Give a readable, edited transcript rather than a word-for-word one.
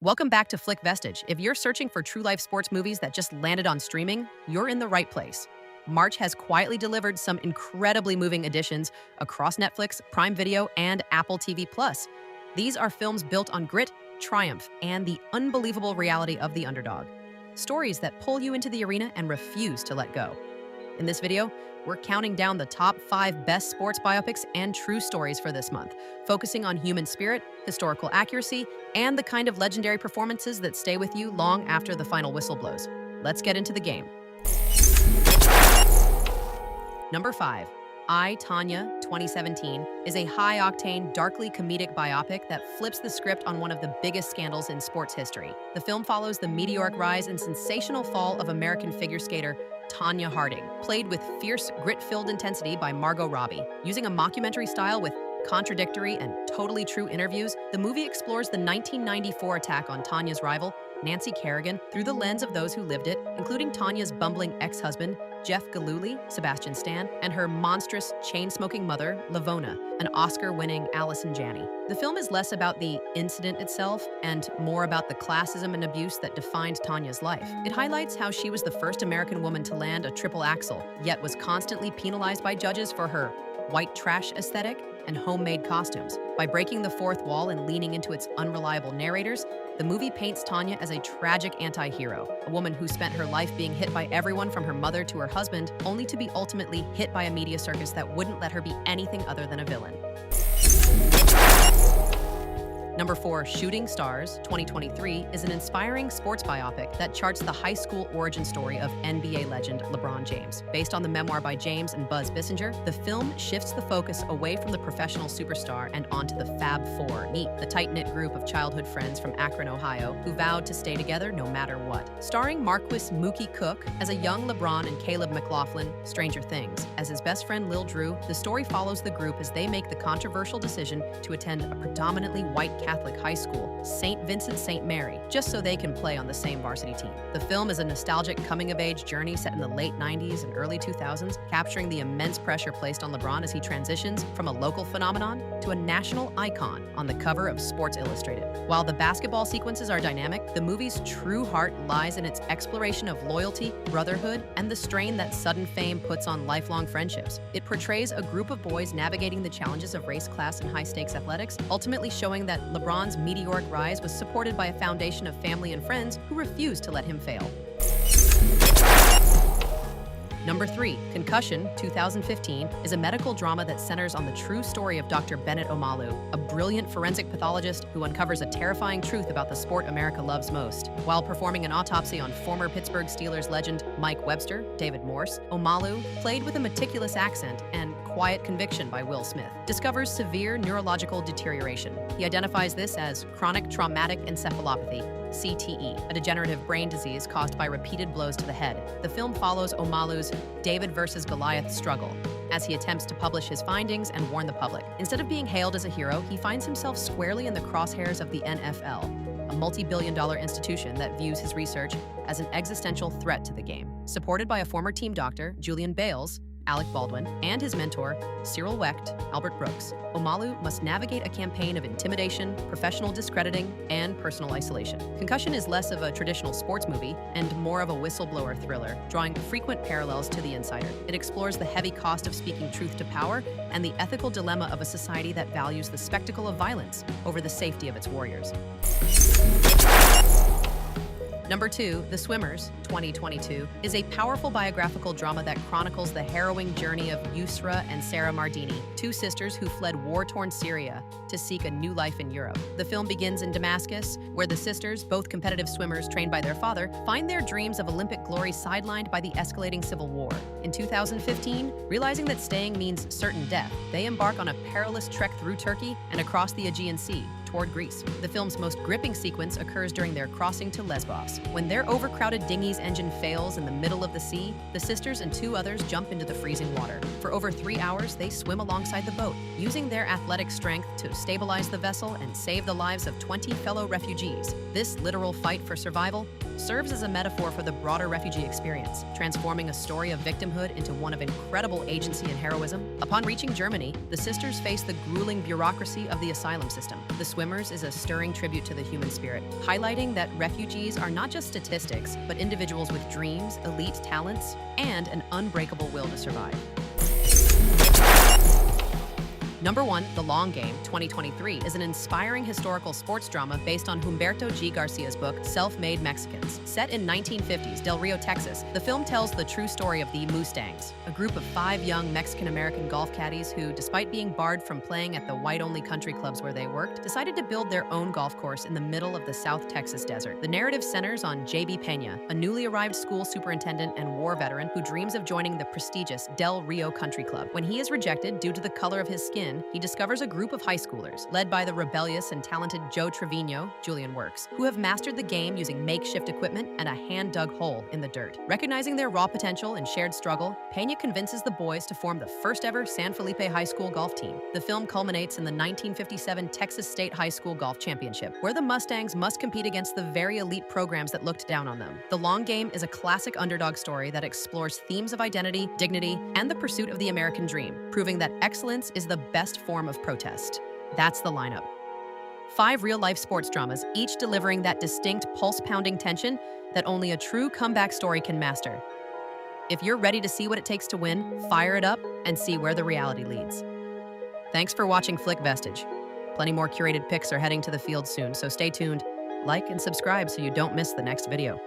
Welcome back to Flick Vestige. If you're searching for true life sports movies that just landed on streaming, you're in the right place. March has quietly delivered some incredibly moving additions across Netflix, Prime Video, and Apple TV+. These are films built on grit, triumph, and the unbelievable reality of the underdog. Stories that pull you into the arena and refuse to let go. In this video, we're counting down the top 5 best sports biopics and true stories for this month, focusing on human spirit, historical accuracy, and the kind of legendary performances that stay with you long after the final whistle blows. Let's get into the game. Number 5. I, Tonya, 2017, is a high-octane, darkly comedic biopic that flips the script on one of the biggest scandals in sports history. The film follows the meteoric rise and sensational fall of American figure skater Tonya Harding, played with fierce, grit-filled intensity by Margot Robbie. Using a mockumentary style with contradictory and totally true interviews, the movie explores the 1994 attack on Tonya's rival, Nancy Kerrigan, through the lens of those who lived it, including Tonya's bumbling ex-husband, Jeff Gillooly, Sebastian Stan, and her monstrous, chain-smoking mother, Lavona, an Oscar-winning Allison Janney. The film is less about the incident itself and more about the classism and abuse that defined Tonya's life. It highlights how she was the first American woman to land a triple axel, yet was constantly penalized by judges for her white trash aesthetic and homemade costumes. By breaking the fourth wall and leaning into its unreliable narrators, the movie paints Tonya as a tragic anti-hero, a woman who spent her life being hit by everyone from her mother to her husband, only to be ultimately hit by a media circus that wouldn't let her be anything other than a villain. Number 4, Shooting Stars, 2023, is an inspiring sports biopic that charts the high school origin story of NBA legend LeBron James. Based on the memoir by James and Buzz Bissinger, the film shifts the focus away from the professional superstar and onto the Fab Four, the tight-knit group of childhood friends from Akron, Ohio, who vowed to stay together no matter what. Starring Marquis Mookie Cook as a young LeBron and Caleb McLaughlin, Stranger Things, as his best friend Lil Drew, the story follows the group as they make the controversial decision to attend a predominantly white Catholic high school, St. Vincent St. Mary, just so they can play on the same varsity team. The film is a nostalgic coming-of-age journey set in the late 90s and early 2000s, capturing the immense pressure placed on LeBron as he transitions from a local phenomenon to a national icon on the cover of Sports Illustrated. While the basketball sequences are dynamic, the movie's true heart lies in its exploration of loyalty, brotherhood, and the strain that sudden fame puts on lifelong friendships. It portrays a group of boys navigating the challenges of race, class, and high-stakes athletics, ultimately showing that LeBron's meteoric rise was supported by a foundation of family and friends who refused to let him fail. Number 3, Concussion, 2015, is a medical drama that centers on the true story of Dr. Bennett Omalu, a brilliant forensic pathologist who uncovers a terrifying truth about the sport America loves most. While performing an autopsy on former Pittsburgh Steelers legend Mike Webster, David Morse, Omalu, played with a meticulous accent and quiet conviction by Will Smith, discovers severe neurological deterioration. He identifies this as chronic traumatic encephalopathy, CTE, a degenerative brain disease caused by repeated blows to the head. The film follows Omalu's David versus Goliath struggle as he attempts to publish his findings and warn the public. Instead of being hailed as a hero, he finds himself squarely in the crosshairs of the NFL, a multi-billion-dollar institution that views his research as an existential threat to the game. Supported by a former team doctor, Julian Bales, Alec Baldwin, and his mentor, Cyril Wecht, Albert Brooks, Omalu must navigate a campaign of intimidation, professional discrediting, and personal isolation. Concussion is less of a traditional sports movie and more of a whistleblower thriller, drawing frequent parallels to The Insider. It explores the heavy cost of speaking truth to power and the ethical dilemma of a society that values the spectacle of violence over the safety of its warriors. Number 2, The Swimmers, 2022, is a powerful biographical drama that chronicles the harrowing journey of Yusra and Sarah Mardini, two sisters who fled war-torn Syria to seek a new life in Europe. The film begins in Damascus, where the sisters, both competitive swimmers trained by their father, find their dreams of Olympic glory sidelined by the escalating civil war. In 2015, realizing that staying means certain death, they embark on a perilous trek through Turkey and across the Aegean Sea toward Greece. The film's most gripping sequence occurs during their crossing to Lesbos. When their overcrowded dinghy's engine fails in the middle of the sea, the sisters and 2 others jump into the freezing water. For over 3 hours, they swim alongside the boat, using their athletic strength to stabilize the vessel and save the lives of 20 fellow refugees. This literal fight for survival serves as a metaphor for the broader refugee experience, transforming a story of victimhood into one of incredible agency and heroism. Upon reaching Germany, the sisters face the grueling bureaucracy of the asylum system. The Swimmers is a stirring tribute to the human spirit, highlighting that refugees are not just statistics, but individuals with dreams, elite talents, and an unbreakable will to survive. Number 1, The Long Game, 2023, is an inspiring historical sports drama based on Humberto G. Garcia's book, Self-Made Mexicans. Set in 1950s Del Rio, Texas, the film tells the true story of the Mustangs, a group of 5 young Mexican-American golf caddies who, despite being barred from playing at the white-only country clubs where they worked, decided to build their own golf course in the middle of the South Texas desert. The narrative centers on J.B. Pena, a newly arrived school superintendent and war veteran who dreams of joining the prestigious Del Rio Country Club. When he is rejected due to the color of his skin, he discovers a group of high schoolers, led by the rebellious and talented Joe Trevino, Julian Works, who have mastered the game using makeshift equipment and a hand-dug hole in the dirt. Recognizing their raw potential and shared struggle, Pena convinces the boys to form the first-ever San Felipe High School golf team. The film culminates in the 1957 Texas State High School Golf Championship, where the Mustangs must compete against the very elite programs that looked down on them. The Long Game is a classic underdog story that explores themes of identity, dignity, and the pursuit of the American dream, proving that excellence is the best form of protest. That's the lineup. 5 real-life sports dramas, each delivering that distinct pulse-pounding tension that only a true comeback story can master. If you're ready to see what it takes to win, fire it up and see where the reality leads. Thanks for watching Flick Vestige. Plenty more curated picks are heading to the field soon, so stay tuned, like and subscribe so you don't miss the next video.